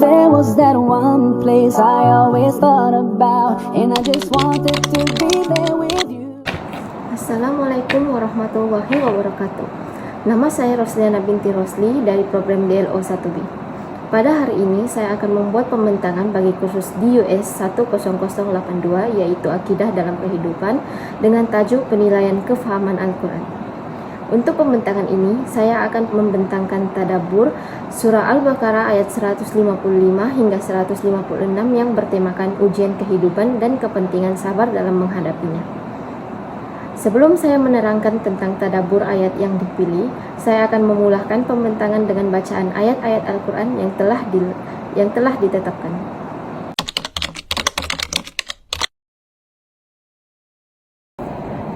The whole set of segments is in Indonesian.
There was that one place I always thought about, and I just wanted to be there with you. Assalamualaikum warahmatullahi wabarakatuh. Nama saya Rosliana binti Rosli dari program DLO 1B. Pada hari ini saya akan membuat pembentangan bagi kursus DUS 10082, yaitu Akidah dalam Kehidupan, dengan tajuk penilaian kefahaman Al-Quran. Untuk pembentangan ini, saya akan membentangkan tadabbur surah Al-Baqarah ayat 155 hingga 156 yang bertemakan ujian kehidupan dan kepentingan sabar dalam menghadapinya. Sebelum saya menerangkan tentang tadabbur ayat yang dipilih, saya akan memulahkan pembentangan dengan bacaan ayat-ayat Al-Quran yang telah ditetapkan.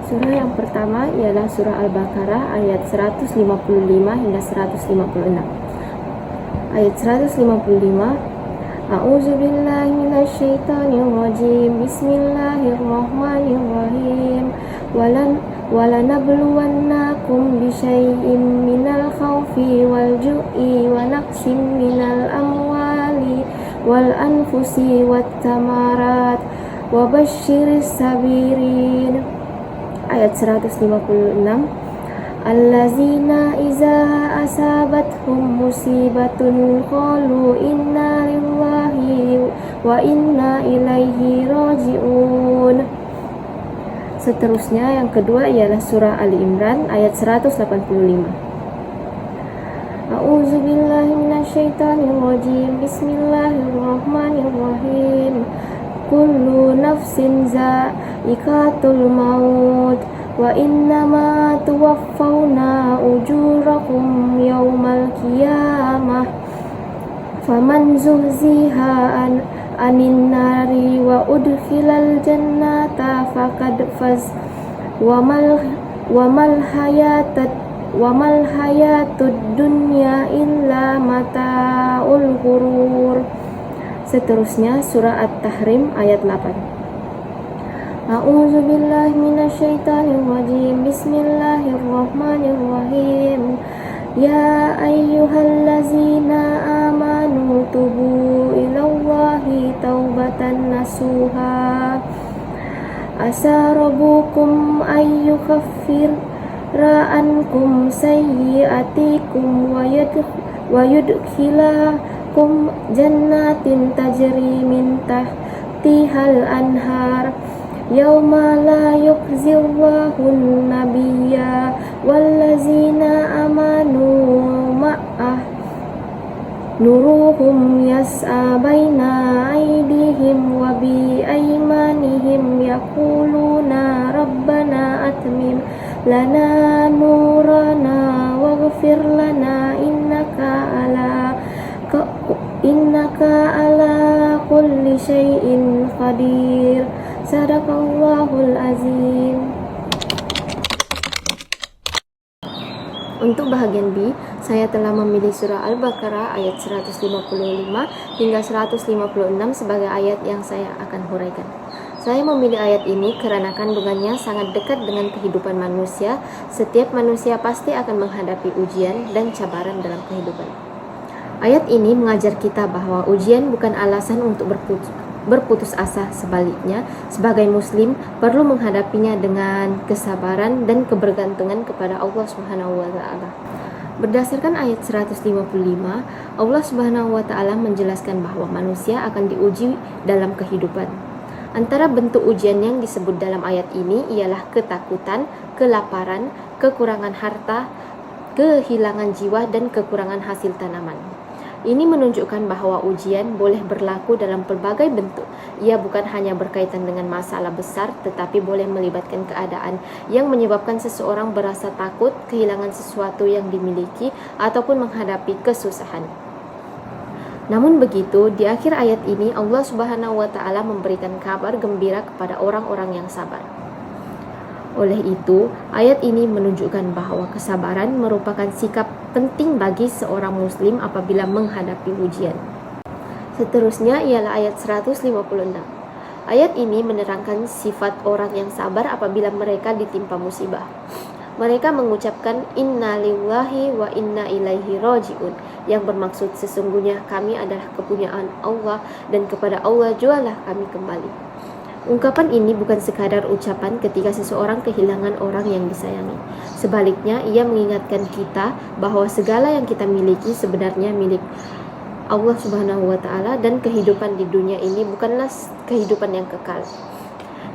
Surah yang pertama ialah surah Al-Baqarah ayat 155 hingga 156. Ayat 155, A'udzu billahi minasyaitonir rajim. Bismillahirrahmanirrahim. Walanabluwannakum bisyai'im minal khawfi wal ju'i wa naqsim minal amwali wal anfusi wat tamarat wa basyiris sabirin. Ayat 156, Allazina iza asabathum musibatun qalu inna lillahi wa inna ilaihi raji'un. Seterusnya yang kedua ialah surah Ali Imran ayat 185. A'udzu billahi minasyaitonir rajim. Bismillahirrahmanirrahim. Kullu nafsin za'iqatul maut wa innama tuwaffawna ujurakum yawmal qiyamah faman zuhziha anin nari wa udkhilal jannata faqad faz wa mal hayatud dunya illa mata'ul ghurur. Seterusnya surah At-Tahrim ayat 8. A'udzu billahi minasyaitonir rajim. Bismillahirrahmanirrahim. Ya ayyuhallazina amanu tubu ilallahi taubatan nasuha. Asa rabbukum ayyukaffira ankum sayyi'atikum wa yudkhilakum jannatin tajri min tahtihal anhar yauma la yukhzillahu nabiyya wallazina amanu ma'ah nuruhum yas'a baina aydihim wa bi aymanihim yaquluna rabbana atmim lana nurana waghfir lana innaka ala kulli syai'in qadir. Sadaqallahul azim. Untuk bahagian B, saya telah memilih surah Al-Baqarah ayat 155 hingga 156 sebagai ayat yang saya akan huraikan. Saya memilih ayat ini karena kandungannya sangat dekat dengan kehidupan manusia. Setiap manusia pasti akan menghadapi ujian dan cabaran dalam kehidupan. Ayat ini mengajar kita bahwa ujian bukan alasan untuk berputus asa. Sebaliknya, sebagai muslim perlu menghadapinya dengan kesabaran dan kebergantungan kepada Allah Subhanahu wa taala. Berdasarkan ayat 155, Allah Subhanahu wa taala menjelaskan bahwa manusia akan diuji dalam kehidupan. Antara bentuk ujian yang disebut dalam ayat ini ialah ketakutan, kelaparan, kekurangan harta, kehilangan jiwa, dan kekurangan hasil tanaman. Ini menunjukkan bahwa ujian boleh berlaku dalam pelbagai bentuk. Ia bukan hanya berkaitan dengan masalah besar, tetapi boleh melibatkan keadaan yang menyebabkan seseorang berasa takut, kehilangan sesuatu yang dimiliki, ataupun menghadapi kesusahan. Namun begitu, di akhir ayat ini Allah Subhanahu wa taala memberikan kabar gembira kepada orang-orang yang sabar. Oleh itu, ayat ini menunjukkan bahwa kesabaran merupakan sikap penting bagi seorang muslim apabila menghadapi ujian. Seterusnya ialah ayat 156. Ayat ini menerangkan sifat orang yang sabar apabila mereka ditimpa musibah. Mereka mengucapkan inna lillahi wa inna ilaihi raji'un, yang bermaksud sesungguhnya kami adalah kepunyaan Allah dan kepada Allah jualah kami kembali. Ungkapan ini bukan sekadar ucapan ketika seseorang kehilangan orang yang disayangi. Sebaliknya, ia mengingatkan kita bahwa segala yang kita miliki sebenarnya milik Allah Subhanahu wa Ta'ala, dan kehidupan di dunia ini bukanlah kehidupan yang kekal.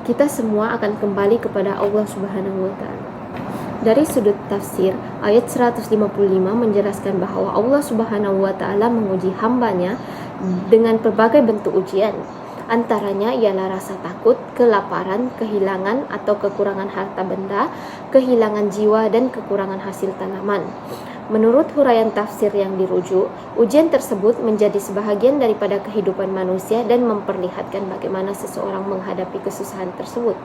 Kita semua akan kembali kepada Allah Subhanahu wa Ta'ala. Dari sudut tafsir, ayat 155 menjelaskan bahwa Allah Subhanahu wa Ta'ala menguji hambanya dengan berbagai bentuk ujian. Antaranya ialah rasa takut, kelaparan, kehilangan atau kekurangan harta benda, kehilangan jiwa, dan kekurangan hasil tanaman. Menurut huraian tafsir yang dirujuk, ujian tersebut menjadi sebahagian daripada kehidupan manusia dan memperlihatkan bagaimana seseorang menghadapi kesusahan tersebut.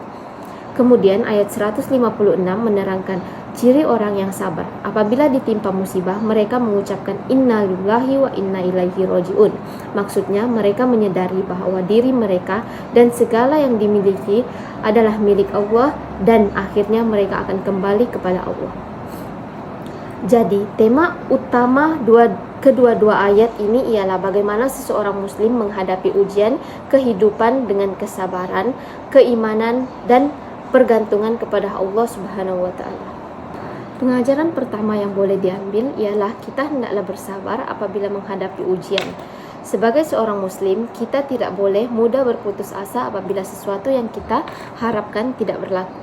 Kemudian ayat 156 menerangkan ciri orang yang sabar. Apabila ditimpa musibah, mereka mengucapkan inna lillahi wa inna ilaihi raji'un. Maksudnya mereka menyadari bahwa diri mereka dan segala yang dimiliki adalah milik Allah, dan akhirnya mereka akan kembali kepada Allah. Jadi, tema utama kedua-dua ayat ini ialah bagaimana seseorang muslim menghadapi ujian kehidupan dengan kesabaran, keimanan, dan pergantungan kepada Allah Subhanahu wa Ta'ala. Pengajaran pertama yang boleh diambil ialah kita hendaklah bersabar apabila menghadapi ujian. Sebagai seorang muslim, kita tidak boleh mudah berputus asa apabila sesuatu yang kita harapkan tidak berlaku.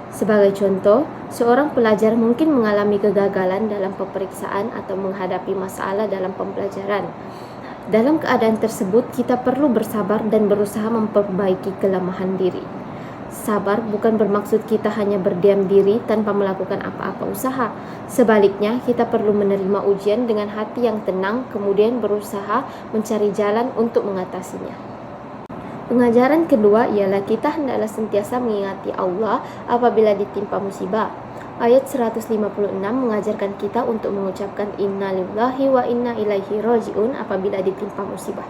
Sebagai contoh, seorang pelajar mungkin mengalami kegagalan dalam peperiksaan atau menghadapi masalah dalam pembelajaran. Dalam keadaan tersebut, kita perlu bersabar dan berusaha memperbaiki kelemahan diri. Sabar bukan bermaksud kita hanya berdiam diri tanpa melakukan apa-apa usaha. Sebaliknya, kita perlu menerima ujian dengan hati yang tenang, kemudian berusaha mencari jalan untuk mengatasinya. Pengajaran kedua ialah kita hendaklah sentiasa mengingati Allah apabila ditimpa musibah. Ayat 156 mengajarkan kita untuk mengucapkan inna lillahi wa inna ilaihi raji'un apabila ditimpa musibah.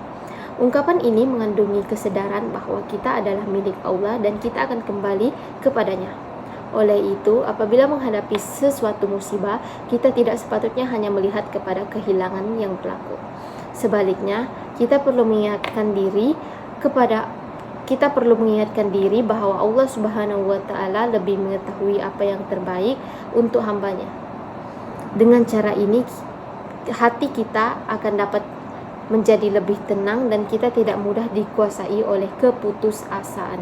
Ungkapan ini mengandungi kesadaran bahwa kita adalah milik Allah dan kita akan kembali kepadanya. Oleh itu, apabila menghadapi sesuatu musibah, kita tidak sepatutnya hanya melihat kepada kehilangan yang berlaku. Sebaliknya, kita perlu mengingatkan diri bahwa Allah Subhanahu wa Ta'ala lebih mengetahui apa yang terbaik untuk hambanya. Dengan cara ini, hati kita akan dapat menjadi lebih tenang dan kita tidak mudah dikuasai oleh keputusasaan.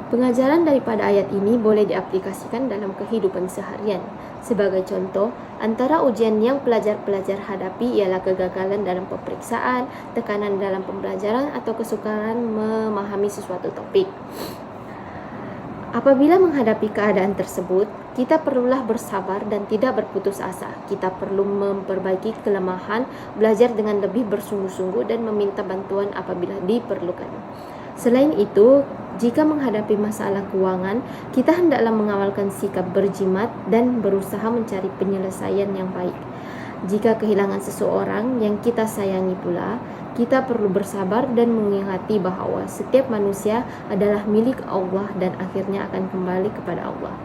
Pengajaran daripada ayat ini boleh diaplikasikan dalam kehidupan seharian. Sebagai contoh, antara ujian yang pelajar-pelajar hadapi ialah kegagalan dalam peperiksaan, tekanan dalam pembelajaran, atau kesukaran memahami sesuatu topik. Apabila menghadapi keadaan tersebut, kita perlulah bersabar dan tidak berputus asa. Kita perlu memperbaiki kelemahan, belajar dengan lebih bersungguh-sungguh, dan meminta bantuan apabila diperlukan. Selain itu, jika menghadapi masalah keuangan, kita hendaklah mengawalkan sikap berjimat dan berusaha mencari penyelesaian yang baik. Jika kehilangan seseorang yang kita sayangi pula, kita perlu bersabar dan mengingati bahwa setiap manusia adalah milik Allah dan akhirnya akan kembali kepada Allah.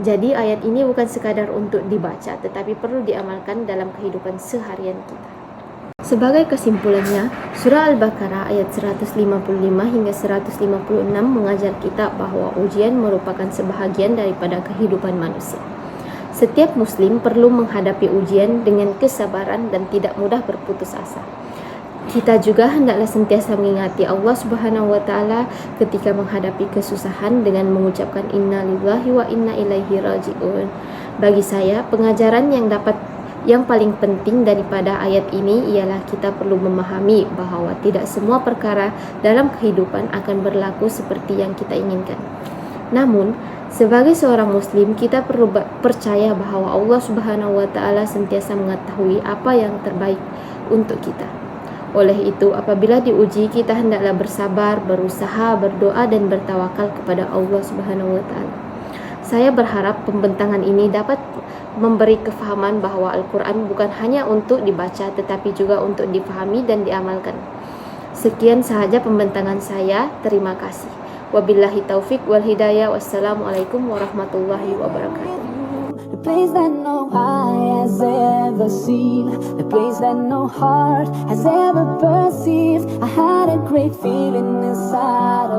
Jadi ayat ini bukan sekadar untuk dibaca, tetapi perlu diamalkan dalam kehidupan seharian kita. Sebagai kesimpulannya, surah Al-Baqarah ayat 155 hingga 156 mengajar kita bahwa ujian merupakan sebahagian daripada kehidupan manusia. Setiap muslim perlu menghadapi ujian dengan kesabaran dan tidak mudah berputus asa. Kita juga hendaklah sentiasa mengingati Allah Subhanahu wa Ta'ala ketika menghadapi kesusahan dengan mengucapkan inna lillahi wa inna ilaihi raji'un. Bagi saya, pengajaran yang paling penting daripada ayat ini ialah kita perlu memahami bahwa tidak semua perkara dalam kehidupan akan berlaku seperti yang kita inginkan. Namun, sebagai seorang muslim, kita perlu percaya bahwa Allah Subhanahu wa Ta'ala sentiasa mengetahui apa yang terbaik untuk kita. Oleh itu, apabila diuji, kita hendaklah bersabar, berusaha, berdoa, dan bertawakal kepada Allah Subhanahu wa Ta'ala. Saya berharap pembentangan ini dapat memberi kefahaman bahwa Al-Quran bukan hanya untuk dibaca, tetapi juga untuk difahami dan diamalkan. Sekian sahaja pembentangan saya. Terima kasih. Wabillahi taufik wal hidayah. Wassalamualaikum warahmatullahi wabarakatuh. place that no eye has ever seen, a place that no heart has ever perceived. I had a great feeling inside